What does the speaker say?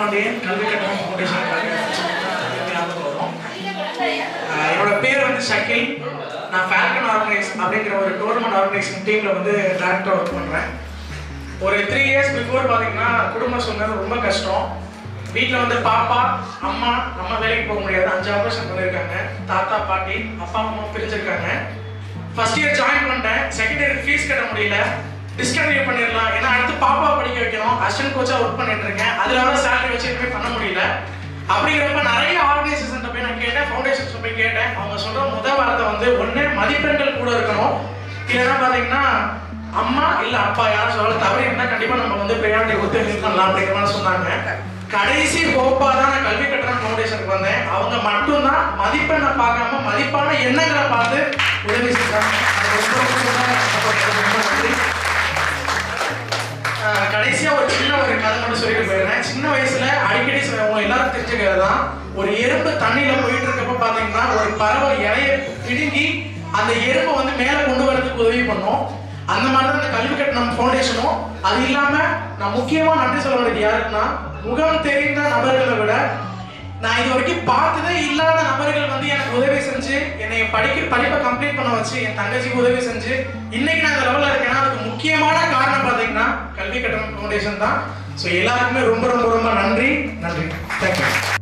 பாண்டியன் கல்வி கட்டணம் ஃபவுண்டேஷனுக்காக வரும். என்னோட பேர் வந்து ஷக்கில். நான் ஃபால்கன் ஆர்கனைஸ் அப்படிங்கிற ஒரு டோர்னமெண்ட் ஆர்கனைசேஷன் டீமில் வந்து டேரக்டராக ஒர்க் பண்ணுறேன். ஒரு 3 years பிஃபோர் பார்த்தீங்கன்னா குடும்ப சூழ்நிலை ரொம்ப கஷ்டம். வீட்டில் வந்து பாப்பா அம்மா வேலைக்கு போக முடியாது, 5 ஆப்ரேஷன் பண்ணியிருக்காங்க. தாத்தா பாட்டி அப்பா அம்மா பிரிஞ்சிருக்காங்க. ஃபர்ஸ்ட் இயர் ஜாயின் பண்ணிட்டேன். செகண்ட் இயர் ஃபீஸ் கட்ட முடியல, டிஸ்கண்டினியூ பண்ணிடலாம். ஏன்னா அடுத்து பாப்பா படிக்க வைக்கணும். அசிஸ்டன்ட் கோச்சாக ஒர்க் பண்ணிட்டு இருக்கேன். அதில் வர சேலரி வச்சு எதுவுமே பண்ண முடியல. அப்படிங்கிறப்ப நிறைய ஆர்கனைசேஷன் போய் நான் கேட்டேன், ஃபவுண்டேஷன்ஸ் போய் கேட்டேன். அவங்க சொல்ற முதல் வார்த்தை வந்து ஒன்று மதிப்பெண்கள் கூட இருக்கணும், இல்லைன்னா பார்த்தீங்கன்னா அம்மா இல்லை அப்பா யாரும் சொல்ல தவறு இருந்தால் கண்டிப்பாக நம்ம வந்து ப்ரையாரிட்டி கொடுத்து ஹெல்ப் பண்ணலாம் அப்படிங்கிற மாதிரி சொன்னாங்க. கடைசி ஹோப்பா தான் நான் கல்வி கட்டணம் ஃபவுண்டேஷனுக்கு வந்தேன். அவங்க மட்டும்தான் மதிப்பெண்ணை பார்க்காம மதிப்பான எண்ணங்களை பார்த்து உதவி செஞ்சாங்க. கடைசியா ஒரு சின்ன கதை மட்டும் சொல்லிட்டு போயிடுறேன். சின்ன வயசுல அடிக்கடி உங்க எல்லாரும் தெரிஞ்சுக்கிறது தான், ஒரு எறும்பு தண்ணியில போயிட்டு இருக்கப்ப பாத்தீங்கன்னா ஒரு பறவை இலைய பிடுங்கி அந்த எறும்பை வந்து மேல கொண்டு வரதுக்கு உதவி பண்ணும். அந்த மாதிரி தான் இந்த கல்வி கட்டணம் ஃபவுண்டேஷனும். அது இல்லாம நான் முக்கியமா நன்றி சொல்ல வேண்டியது யாருக்குன்னா, முகம் தெரிந்த நபர்களை விட நான் இது வரைக்கும் பார்த்ததே இல்லாத நபர்கள் வந்து எனக்கு உதவி செஞ்சு என்னை படிப்பை கம்ப்ளீட் பண்ண வச்சு என் தங்கச்சிக்கு உதவி செஞ்சு இன்னைக்கு நான் இந்த லெவலில் இருக்கேன்னா அதுக்கு முக்கியமான காரணம் பார்த்தீங்கன்னா கல்வி கட்டணம் ஃபவுண்டேஷன் தான். ஸோ எல்லாருக்குமே ரொம்ப ரொம்ப ரொம்ப நன்றி. தேங்க்யூ.